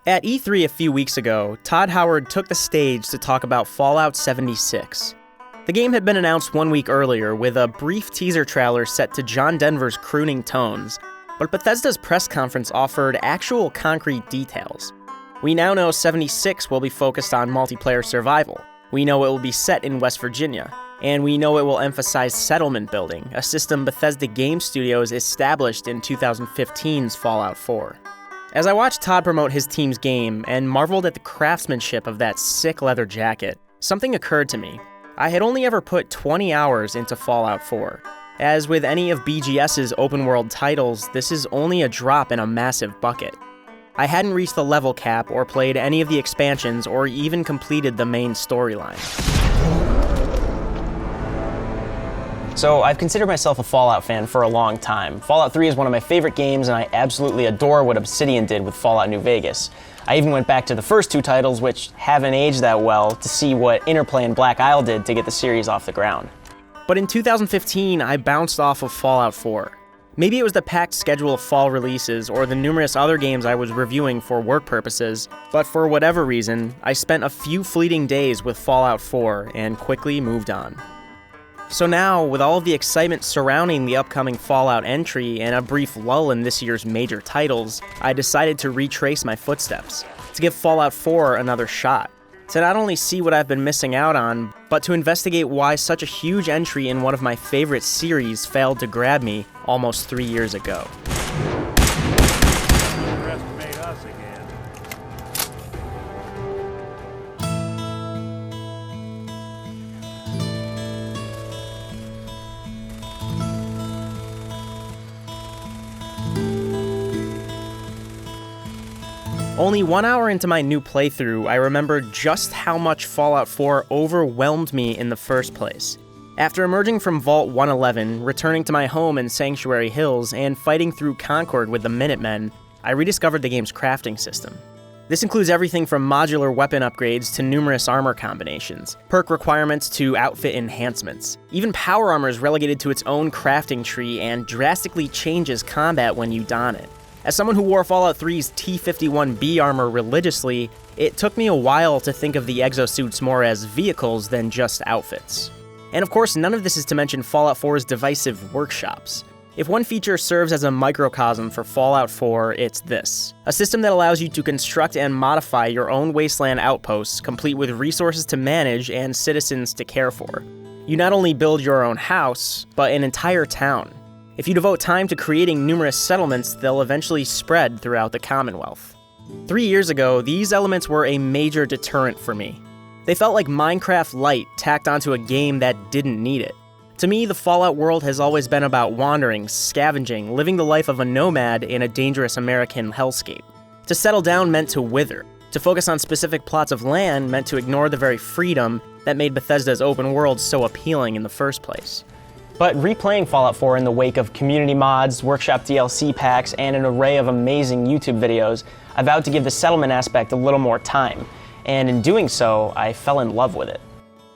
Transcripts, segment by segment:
At E3 a few weeks ago, Todd Howard took the stage to talk about Fallout 76. The game had been announced 1 week earlier with a brief teaser trailer set to John Denver's crooning tones, but Bethesda's press conference offered actual concrete details. We now know 76 will be focused on multiplayer survival. We know it will be set in West Virginia, and we know it will emphasize settlement building, a system Bethesda Game Studios established in 2015's Fallout 4. As I watched Todd promote his team's game and marveled at the craftsmanship of that sick leather jacket, something occurred to me. I had only ever put 20 hours into Fallout 4. As with any of BGS's open-world titles, this is only a drop in a massive bucket. I hadn't reached the level cap or played any of the expansions or even completed the main storyline. So I've considered myself a Fallout fan for a long time. Fallout 3 is one of my favorite games, and I absolutely adore what Obsidian did with Fallout New Vegas. I even went back to the first two titles, which haven't aged that well, to see what Interplay and Black Isle did to get the series off the ground. But in 2015, I bounced off of Fallout 4. Maybe it was the packed schedule of fall releases or the numerous other games I was reviewing for work purposes, but for whatever reason, I spent a few fleeting days with Fallout 4 and quickly moved on. So now, with all of the excitement surrounding the upcoming Fallout entry and a brief lull in this year's major titles, I decided to retrace my footsteps, to give Fallout 4 another shot, to not only see what I've been missing out on, but to investigate why such a huge entry in one of my favorite series failed to grab me almost 3 years ago. Underestimate us again. Only 1 hour into my new playthrough, I remembered just how much Fallout 4 overwhelmed me in the first place. After emerging from Vault 111, returning to my home in Sanctuary Hills, and fighting through Concord with the Minutemen, I rediscovered the game's crafting system. This includes everything from modular weapon upgrades to numerous armor combinations, perk requirements to outfit enhancements. Even power armor is relegated to its own crafting tree and drastically changes combat when you don it. As someone who wore Fallout 3's T-51B armor religiously, it took me a while to think of the exosuits more as vehicles than just outfits. And of course, none of this is to mention Fallout 4's divisive workshops. If one feature serves as a microcosm for Fallout 4, it's this: a system that allows you to construct and modify your own wasteland outposts, complete with resources to manage and citizens to care for. You not only build your own house, but an entire town. If you devote time to creating numerous settlements, they'll eventually spread throughout the Commonwealth. 3 years ago, these elements were a major deterrent for me. They felt like Minecraft Lite tacked onto a game that didn't need it. To me, the Fallout world has always been about wandering, scavenging, living the life of a nomad in a dangerous American hellscape. To settle down meant to wither. To focus on specific plots of land meant to ignore the very freedom that made Bethesda's open world so appealing in the first place. But replaying Fallout 4 in the wake of community mods, workshop DLC packs, and an array of amazing YouTube videos, I vowed to give the settlement aspect a little more time, and in doing so, I fell in love with it.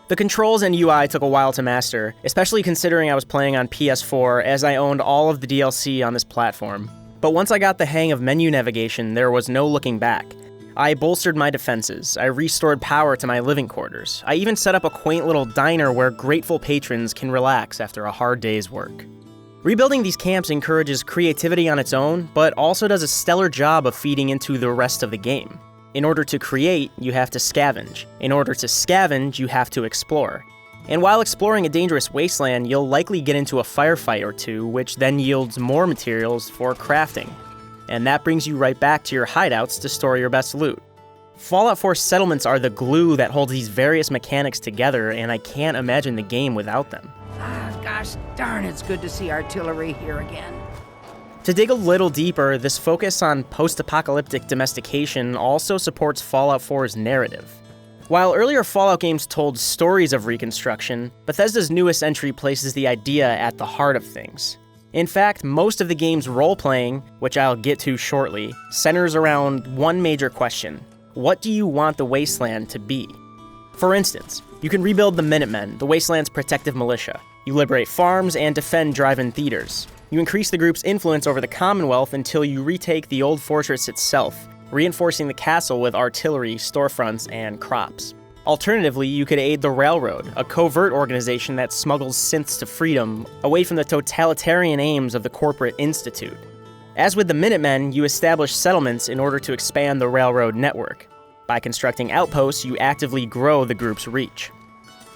The controls and UI took a while to master, especially considering I was playing on PS4 as I owned all of the DLC on this platform. But once I got the hang of menu navigation, there was no looking back. I bolstered my defenses, I restored power to my living quarters, I even set up a quaint little diner where grateful patrons can relax after a hard day's work. Rebuilding these camps encourages creativity on its own, but also does a stellar job of feeding into the rest of the game. In order to create, you have to scavenge. In order to scavenge, you have to explore. And while exploring a dangerous wasteland, you'll likely get into a firefight or two, which then yields more materials for crafting. And that brings you right back to your hideouts to store your best loot. Fallout 4 settlements are the glue that holds these various mechanics together, and I can't imagine the game without them. Gosh darn, it's good to see artillery here again. To dig a little deeper, this focus on post-apocalyptic domestication also supports Fallout 4's narrative. While earlier Fallout games told stories of reconstruction, Bethesda's newest entry places the idea at the heart of things. In fact, most of the game's role-playing, which I'll get to shortly, centers around one major question: what do you want the wasteland to be? For instance, you can rebuild the Minutemen, the wasteland's protective militia. You liberate farms and defend drive-in theaters. You increase the group's influence over the Commonwealth until you retake the old fortress itself, reinforcing the castle with artillery, storefronts, and crops. Alternatively, you could aid the Railroad, a covert organization that smuggles synths to freedom, away from the totalitarian aims of the corporate institute. As with the Minutemen, you establish settlements in order to expand the Railroad network. By constructing outposts, you actively grow the group's reach.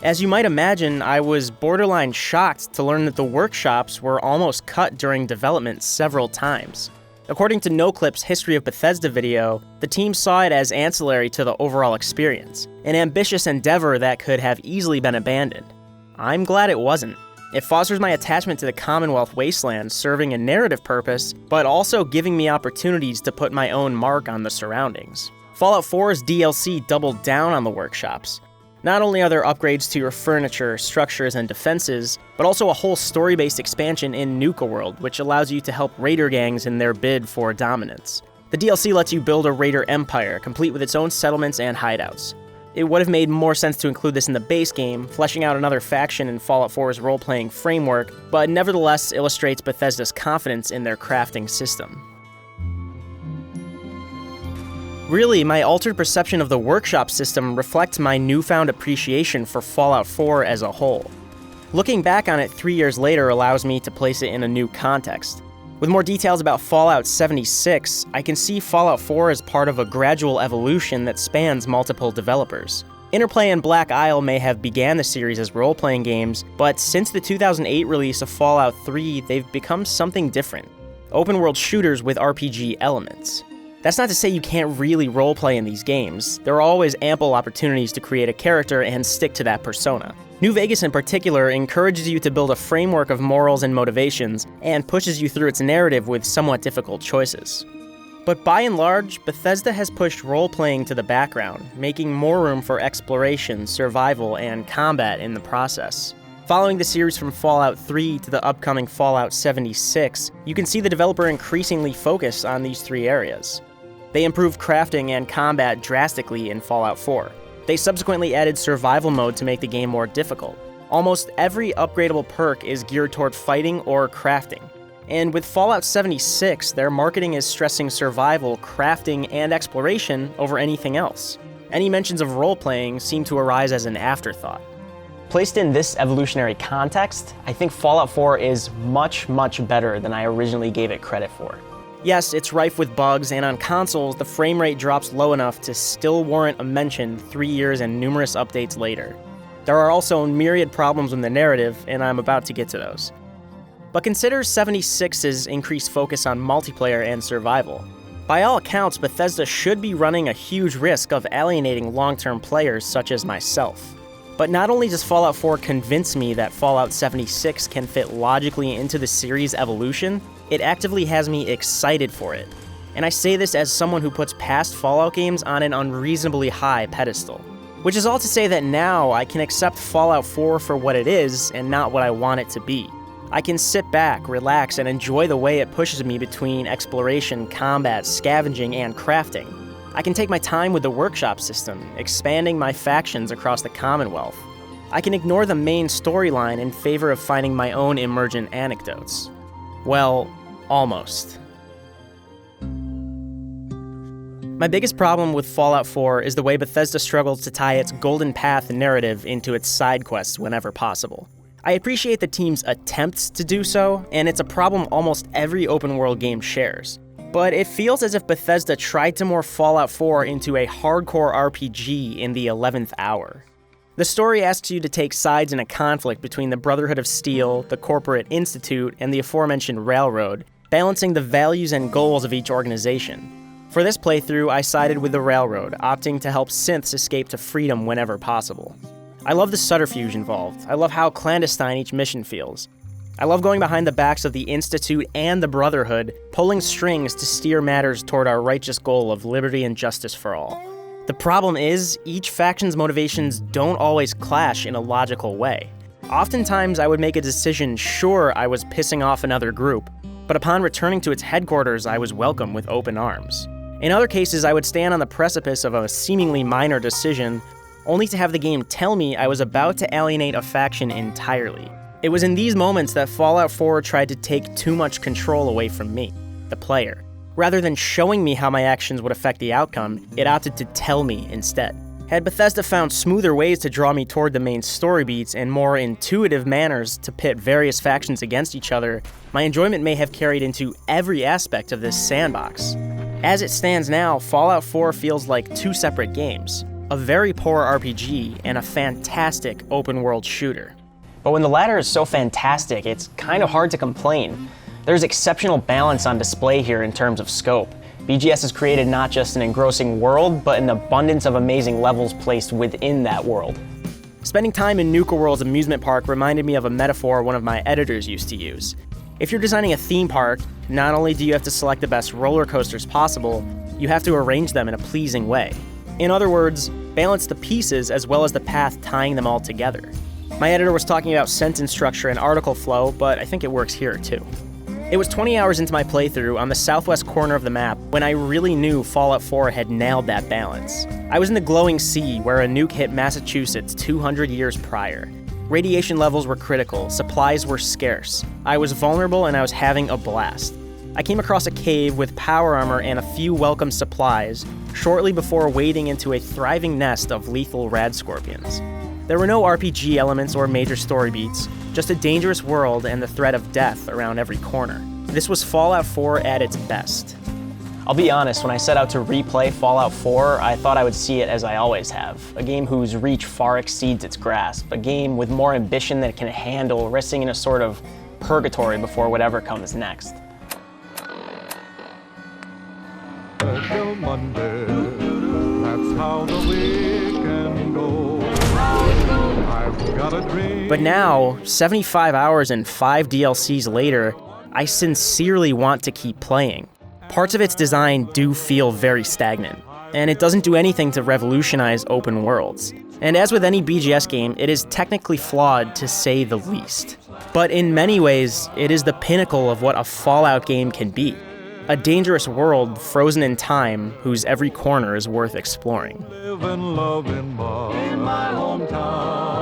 As you might imagine, I was borderline shocked to learn that the workshops were almost cut during development several times. According to NoClip's History of Bethesda video, the team saw it as ancillary to the overall experience, an ambitious endeavor that could have easily been abandoned. I'm glad it wasn't. It fosters my attachment to the Commonwealth wasteland, serving a narrative purpose, but also giving me opportunities to put my own mark on the surroundings. Fallout 4's DLC doubled down on the workshops. Not only are there upgrades to your furniture, structures, and defenses, but also a whole story-based expansion in Nuka World, which allows you to help raider gangs in their bid for dominance. The DLC lets you build a raider empire, complete with its own settlements and hideouts. It would have made more sense to include this in the base game, fleshing out another faction in Fallout 4's role-playing framework, but nevertheless illustrates Bethesda's confidence in their crafting system. Really, my altered perception of the workshop system reflects my newfound appreciation for Fallout 4 as a whole. Looking back on it 3 years later allows me to place it in a new context. With more details about Fallout 76, I can see Fallout 4 as part of a gradual evolution that spans multiple developers. Interplay and Black Isle may have began the series as role-playing games, but since the 2008 release of Fallout 3, they've become something different. Open-world shooters with RPG elements. That's not to say you can't really roleplay in these games. There are always ample opportunities to create a character and stick to that persona. New Vegas in particular encourages you to build a framework of morals and motivations, and pushes you through its narrative with somewhat difficult choices. But by and large, Bethesda has pushed role-playing to the background, making more room for exploration, survival, and combat in the process. Following the series from Fallout 3 to the upcoming Fallout 76, you can see the developer increasingly focus on these three areas. They improved crafting and combat drastically in Fallout 4. They subsequently added survival mode to make the game more difficult. Almost every upgradable perk is geared toward fighting or crafting. And with Fallout 76, their marketing is stressing survival, crafting, and exploration over anything else. Any mentions of role-playing seem to arise as an afterthought. Placed in this evolutionary context, I think Fallout 4 is much, much better than I originally gave it credit for. Yes, it's rife with bugs, and on consoles, the frame rate drops low enough to still warrant a mention 3 years and numerous updates later. There are also myriad problems with the narrative, and I'm about to get to those. But consider 76's increased focus on multiplayer and survival. By all accounts, Bethesda should be running a huge risk of alienating long-term players such as myself. But not only does Fallout 4 convince me that Fallout 76 can fit logically into the series' evolution, it actively has me excited for it. And I say this as someone who puts past Fallout games on an unreasonably high pedestal. Which is all to say that now I can accept Fallout 4 for what it is and not what I want it to be. I can sit back, relax, and enjoy the way it pushes me between exploration, combat, scavenging, and crafting. I can take my time with the workshop system, expanding my factions across the Commonwealth. I can ignore the main storyline in favor of finding my own emergent anecdotes. Well, almost. My biggest problem with Fallout 4 is the way Bethesda struggles to tie its Golden Path narrative into its side quests whenever possible. I appreciate the team's attempts to do so, and it's a problem almost every open-world game shares. But it feels as if Bethesda tried to morph Fallout 4 into a hardcore RPG in the 11th hour. The story asks you to take sides in a conflict between the Brotherhood of Steel, the Corporate Institute, and the aforementioned Railroad, balancing the values and goals of each organization. For this playthrough, I sided with the Railroad, opting to help synths escape to freedom whenever possible. I love the subterfuge involved. I love how clandestine each mission feels. I love going behind the backs of the Institute and the Brotherhood, pulling strings to steer matters toward our righteous goal of liberty and justice for all. The problem is, each faction's motivations don't always clash in a logical way. Oftentimes, I would make a decision sure I was pissing off another group, but upon returning to its headquarters, I was welcomed with open arms. In other cases, I would stand on the precipice of a seemingly minor decision, only to have the game tell me I was about to alienate a faction entirely. It was in these moments that Fallout 4 tried to take too much control away from me, the player. Rather than showing me how my actions would affect the outcome, it opted to tell me instead. Had Bethesda found smoother ways to draw me toward the main story beats and more intuitive manners to pit various factions against each other, my enjoyment may have carried into every aspect of this sandbox. As it stands now, Fallout 4 feels like two separate games, a very poor RPG and a fantastic open-world shooter. But when the latter is so fantastic, it's kind of hard to complain. There's exceptional balance on display here in terms of scope. BGS has created not just an engrossing world, but an abundance of amazing levels placed within that world. Spending time in Nuka World's amusement park reminded me of a metaphor one of my editors used to use. If you're designing a theme park, not only do you have to select the best roller coasters possible, you have to arrange them in a pleasing way. In other words, balance the pieces as well as the path tying them all together. My editor was talking about sentence structure and article flow, but I think it works here too. It was 20 hours into my playthrough on the southwest corner of the map when I really knew Fallout 4 had nailed that balance. I was in the glowing sea where a nuke hit Massachusetts 200 years prior. Radiation levels were critical, supplies were scarce. I was vulnerable and I was having a blast. I came across a cave with power armor and a few welcome supplies shortly before wading into a thriving nest of lethal rad scorpions. There were no RPG elements or major story beats, just a dangerous world and the threat of death around every corner. This was Fallout 4 at its best. I'll be honest, when I set out to replay Fallout 4, I thought I would see it as I always have. A game whose reach far exceeds its grasp. A game with more ambition than it can handle, resting in a sort of purgatory before whatever comes next. Till Monday, that's how the week can go. I've got a dream. But now, 75 hours and 5 DLCs later, I sincerely want to keep playing. Parts of its design do feel very stagnant, and it doesn't do anything to revolutionize open worlds. And as with any BGS game, it is technically flawed to say the least. But in many ways, it is the pinnacle of what a Fallout game can be. A dangerous world frozen in time whose every corner is worth exploring. Live and love in my hometown.